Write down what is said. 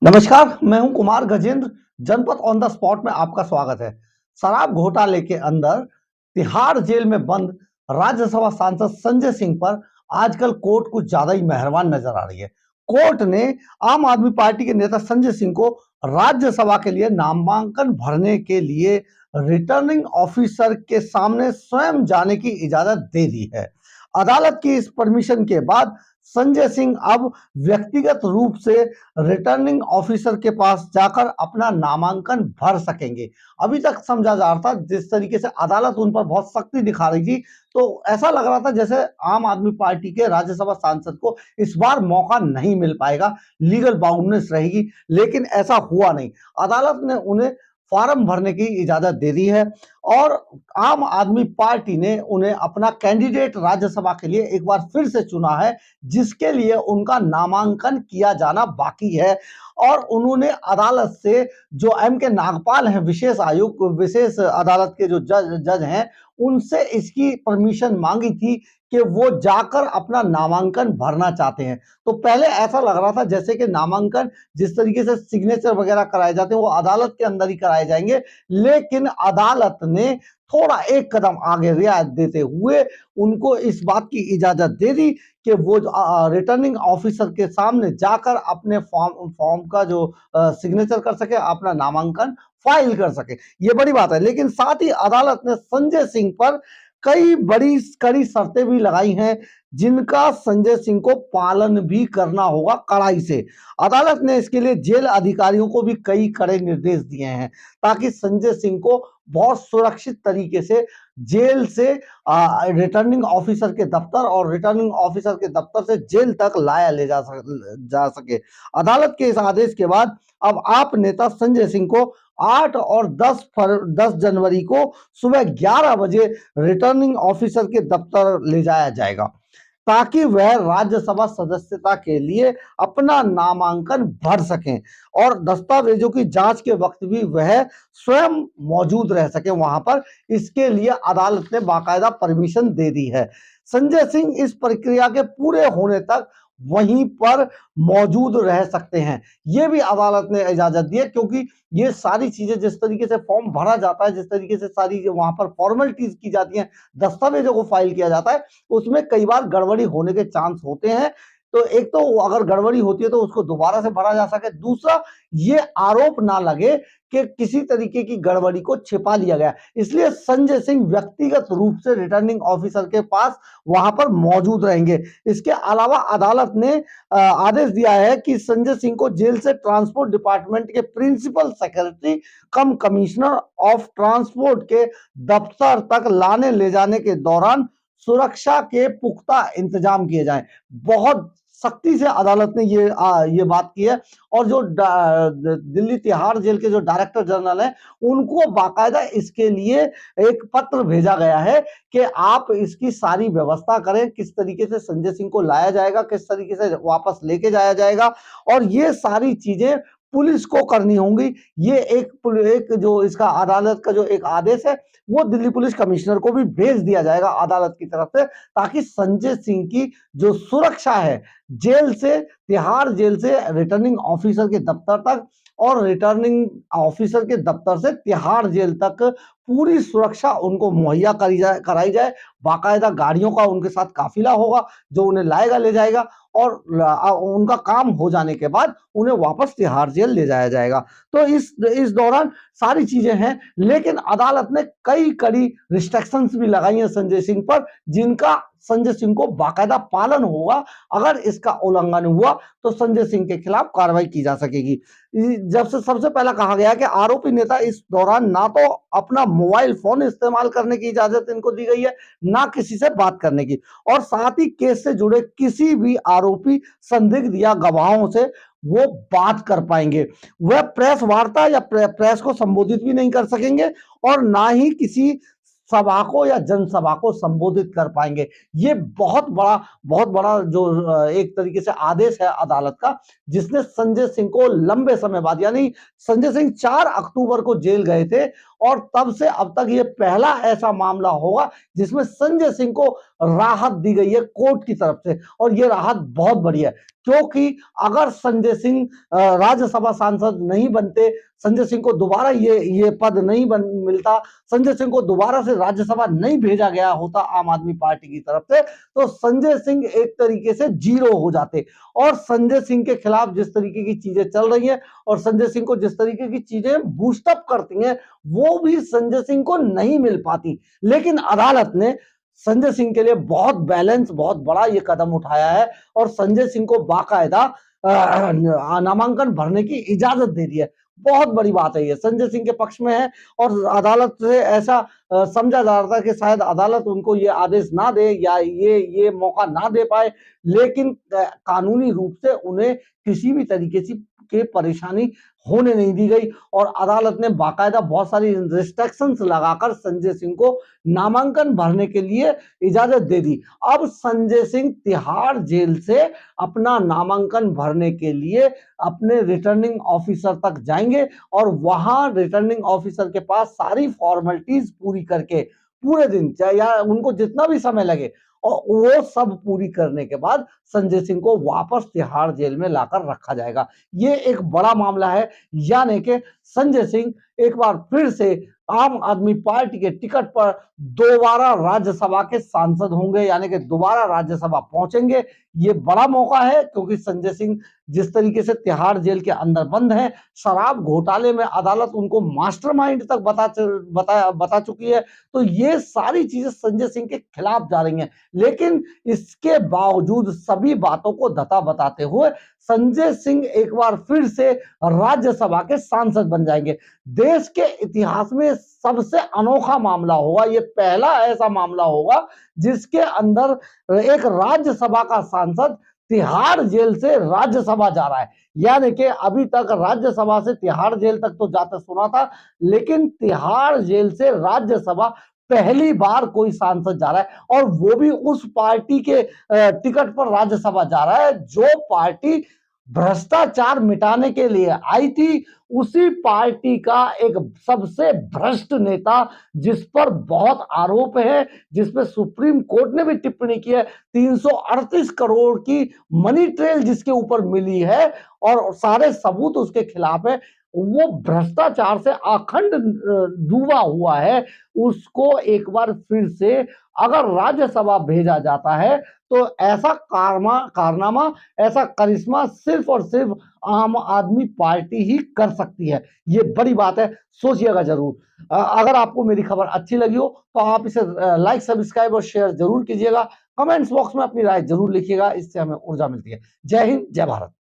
नमस्कार, मैं हूं कुमार गजेंद्र। जनपद ऑन द स्पॉट में आपका स्वागत है। शराब घोटाले के अंदर तिहाड़ जेल में बंद राज्यसभा सांसद संजय सिंह पर आजकल कोर्ट कुछ ज्यादा ही मेहरबान नजर आ रही है। कोर्ट ने आम आदमी पार्टी के नेता संजय सिंह को राज्यसभा के लिए नामांकन भरने के लिए रिटर्निंग ऑफिसर के सामने स्वयं जाने की इजाजत दे दी है। अदालत की इस परमिशन के बाद संजय सिंह अब व्यक्तिगत रूप से रिटर्निंग ऑफिसर के पास जाकर अपना नामांकन भर सकेंगे। अभी तक समझा जा रहा था, जिस तरीके से अदालत उन पर बहुत सख्ती दिखा रही थी, तो ऐसा लग रहा था जैसे आम आदमी पार्टी के राज्यसभा सांसद को इस बार मौका नहीं मिल पाएगा, लीगल बाउंडनेस रहेगी। लेकिन ऐसा हुआ नहीं। अदालत ने उन्हें फॉर्म भरने की इजाजत दे दी है और आम आदमी पार्टी ने उन्हें अपना कैंडिडेट राज्यसभा के लिए एक बार फिर से चुना है, जिसके लिए उनका नामांकन किया जाना बाकी है। और उन्होंने अदालत से जो एम के नागपाल हैं, विशेष आयुक्त, विशेष अदालत के जो जज हैं, उनसे इसकी परमिशन मांगी थी कि वो जाकर अपना नामांकन भरना चाहते हैं। तो पहले ऐसा लग रहा था जैसे कि नामांकन जिस तरीके से सिग्नेचर वगैरह कराए जाते हैं वो अदालत के अंदर ही कराए जाएंगे, लेकिन अदालत ने थोड़ा एक कदम आगे रियायत देते हुए उनको इस बात की इजाजत दे दी कि वो रिटर्निंग ऑफिसर के सामने जाकर अपने फॉर्म का जो सिग्नेचर कर सके, अपना नामांकन फाइल कर सके। ये बड़ी बात है। लेकिन साथ ही अदालत ने संजय सिंह पर कई बड़ी कड़ी शर्तें भी लगाई हैं, जिनका संजय सिंह को पालन भी करना होगा कड़ाई से। अदालत ने इसके लिए जेल अधिकारियों को भी कई कड़े निर्देश दिए हैं, ताकि संजय सिंह को बहुत सुरक्षित तरीके से जेल से रिटर्निंग ऑफिसर के दफ्तर और रिटर्निंग ऑफिसर के दफ्तर से जेल तक लाया ले जा सके। अदालत के इस आदेश के बाद अब आप नेता संजय सिंह को 8 और 10 जनवरी को सुबह 11 बजे रिटर्निंग ऑफिसर के दफ्तर ले जाया जाएगा, ताकि वह राज्यसभा सदस्यता के लिए अपना नामांकन भर सकें और दस्तावेजों की जांच के वक्त भी वह स्वयं मौजूद रह सके वहां पर। इसके लिए अदालत ने बाकायदा परमिशन दे दी है। संजय सिंह इस प्रक्रिया के पूरे होने तक वहीं पर मौजूद रह सकते हैं, यह भी अदालत ने इजाजत दी है, क्योंकि ये सारी चीजें जिस तरीके से फॉर्म भरा जाता है, जिस तरीके से सारी वहां पर फॉर्मेलिटीज की जाती हैं, दस्तावेजों को फाइल किया जाता है, उसमें कई बार गड़बड़ी होने के चांस होते हैं। तो एक तो अगर गड़बड़ी होती है तो उसको दोबारा से भरा जा सके, दूसरा ये आरोप ना लगे कि किसी तरीके की गड़बड़ी को छिपा लिया गया। इसलिए संजय सिंह व्यक्तिगत रूप से रिटर्निंग ऑफिसर के पास वहां पर मौजूद रहेंगे। इसके अलावा अदालत ने आदेश दिया है कि संजय सिंह को जेल से ट्रांसपोर्ट डिपार्टमेंट के principal secretary cum commissioner of transport के दफ्तर तक लाने ले जाने के दौरान सुरक्षा के पुख्ता इंतजाम किए जाएं। बहुत सख्ती से अदालत ने ये बात की है। और जो दिल्ली तिहाड़ जेल के जो डायरेक्टर जनरल हैं, उनको बाकायदा इसके लिए एक पत्र भेजा गया है कि आप इसकी सारी व्यवस्था करें, किस तरीके से संजय सिंह को लाया जाएगा, किस तरीके से वापस लेके जाया जाएगा, और ये सारी चीजें पुलिस को करनी होंगी। ये एक जो इसका अदालत का जो एक आदेश है, वो दिल्ली पुलिस कमिश्नर को भी भेज दिया जाएगा अदालत की तरफ से, ताकि संजय सिंह की जो सुरक्षा है, जेल से, तिहाड़ जेल से रिटर्निंग ऑफिसर के दफ्तर तक और रिटर्निंग ऑफिसर के दफ्तर से तिहाड़ जेल तक पूरी सुरक्षा उनको मुहैया कराई जाए। बाकायदा गाड़ियों का उनके साथ काफिला होगा जो उन्हें लाएगा ले जाएगा, और उनका काम हो जाने के बाद उन्हें वापस तिहाड़ जेल ले जाया जाएगा। तो इस दौरान सारी चीजें हैं, लेकिन अदालत ने कई कड़ी रिस्ट्रिक्शंस भी लगाई हैं संजय सिंह पर, जिनका संजय सिंह को बाकायदा पालन होगा। अगर इसका उल्लंघन हुआ तो संजय सिंह के खिलाफ कार्रवाई की जा सकेगी। जब से सबसे पहला कहा गया कि आरोपी नेता इस दौरान ना तो अपना मोबाइल फोन इस्तेमाल करने की इजाजत इनको दी गई है, ना किसी से बात करने की, और साथ ही केस से जुड़े किसी भी आरोपी, संदिग्ध या गवाहों से वो बात कर पाएंगे। वह प्रेस वार्ता या प्रेस को संबोधित भी नहीं कर सकेंगे, और ना ही किसी सभा को या जनसभा को संबोधित कर पाएंगे। ये बहुत बड़ा जो एक तरीके से आदेश है अदालत का, जिसने संजय सिंह को लंबे समय बाद, यानी संजय सिंह 4 अक्टूबर को जेल गए थे और तब से अब तक ये पहला ऐसा मामला होगा जिसमें संजय सिंह को राहत दी गई है कोर्ट की तरफ से, और ये राहत बहुत बड़ी है। क्योंकि अगर संजय सिंह राज्यसभा सांसद नहीं बनते, संजय सिंह को दोबारा ये पद नहीं मिलता, संजय सिंह को दोबारा से राज्यसभा नहीं भेजा गया होता आम आदमी पार्टी की तरफ से, तो संजय सिंह एक तरीके से जीरो हो जाते। और संजय सिंह के खिलाफ जिस तरीके की चीजें चल रही हैं और संजय सिंह को जिस तरीके की चीजें बूस्टअप करती हैं, वो भी संजय सिंह को नहीं मिल पाती। लेकिन अदालत ने संजय सिंह के लिए बहुत बैलेंस, बहुत बड़ा ये कदम उठाया है और संजय सिंह को बाकायदा नामांकन भरने की इजाजत दे दी है। बहुत बड़ी बात है, ये संजय सिंह के पक्ष में है। और अदालत से ऐसा समझा जा रहा था कि शायद अदालत उनको ये आदेश ना दे या ये मौका ना दे पाए, लेकिन कानूनी रूप से उन्हें किसी भी तरीके की परेशानी होने नहीं दी गई और अदालत ने बाकायदा बहुत सारी रिस्ट्रिक्शंस लगाकर संजय सिंह को नामांकन भरने के लिए इजाजत दे दी। अब संजय सिंह तिहाड़ जेल से अपना नामांकन भरने के लिए अपने रिटर्निंग ऑफिसर तक जाएंगे और वहां रिटर्निंग ऑफिसर के पास सारी फॉर्मेलिटीज पूरी करके पूरे दिन, चाहे या उनको जितना भी समय लगे, और वो सब पूरी करने के बाद संजय सिंह को वापस तिहाड़ जेल में लाकर रखा जाएगा। ये एक बड़ा मामला है, यानी कि संजय सिंह एक बार फिर से आम आदमी पार्टी के टिकट पर दोबारा राज्यसभा के सांसद होंगे, यानी कि दोबारा राज्यसभा पहुंचेंगे। ये बड़ा मौका है क्योंकि संजय सिंह जिस तरीके से तिहाड़ जेल के अंदर बंद है, शराब घोटाले में अदालत उनको मास्टरमाइंड तक बता चुकी है, तो ये सारी चीजें संजय सिंह के खिलाफ जा रही हैं। लेकिन इसके बावजूद सभी बातों को धता बताते हुए संजय सिंह एक बार फिर से राज्यसभा के सांसद बन जाएंगे। देश के इतिहास में सबसे अनोखा मामला होगा, ये पहला ऐसा मामला होगा जिसके अंदर एक राज्यसभा का सांसद तिहाड़ जेल से राज्यसभा जा रहा है। यानी कि अभी तक राज्यसभा से तिहाड़ जेल तक तो जाते सुना था, लेकिन तिहाड़ जेल से राज्यसभा पहली बार कोई सांसद जा रहा है, और वो भी उस पार्टी के टिकट पर राज्यसभा जा रहा है जो पार्टी भ्रष्टाचार मिटाने के लिए आई थी। उसी पार्टी का एक सबसे भ्रष्ट नेता जिस पर बहुत आरोप है, जिसपे सुप्रीम कोर्ट ने भी टिप्पणी की है, 338 करोड़ की मनी ट्रेल जिसके ऊपर मिली है और सारे सबूत उसके खिलाफ है, वो भ्रष्टाचार से अखंड डूबा हुआ है। उसको एक बार फिर से अगर राज्यसभा भेजा जाता है तो ऐसा कारनामा, ऐसा करिश्मा सिर्फ और सिर्फ आम आदमी पार्टी ही कर सकती है। ये बड़ी बात है, सोचिएगा जरूर। अगर आपको मेरी खबर अच्छी लगी हो तो आप इसे लाइक, सब्सक्राइब और शेयर जरूर कीजिएगा। कमेंट्स बॉक्स में अपनी राय जरूर लिखिएगा, इससे हमें ऊर्जा मिलती है। जय हिंद, जय भारत।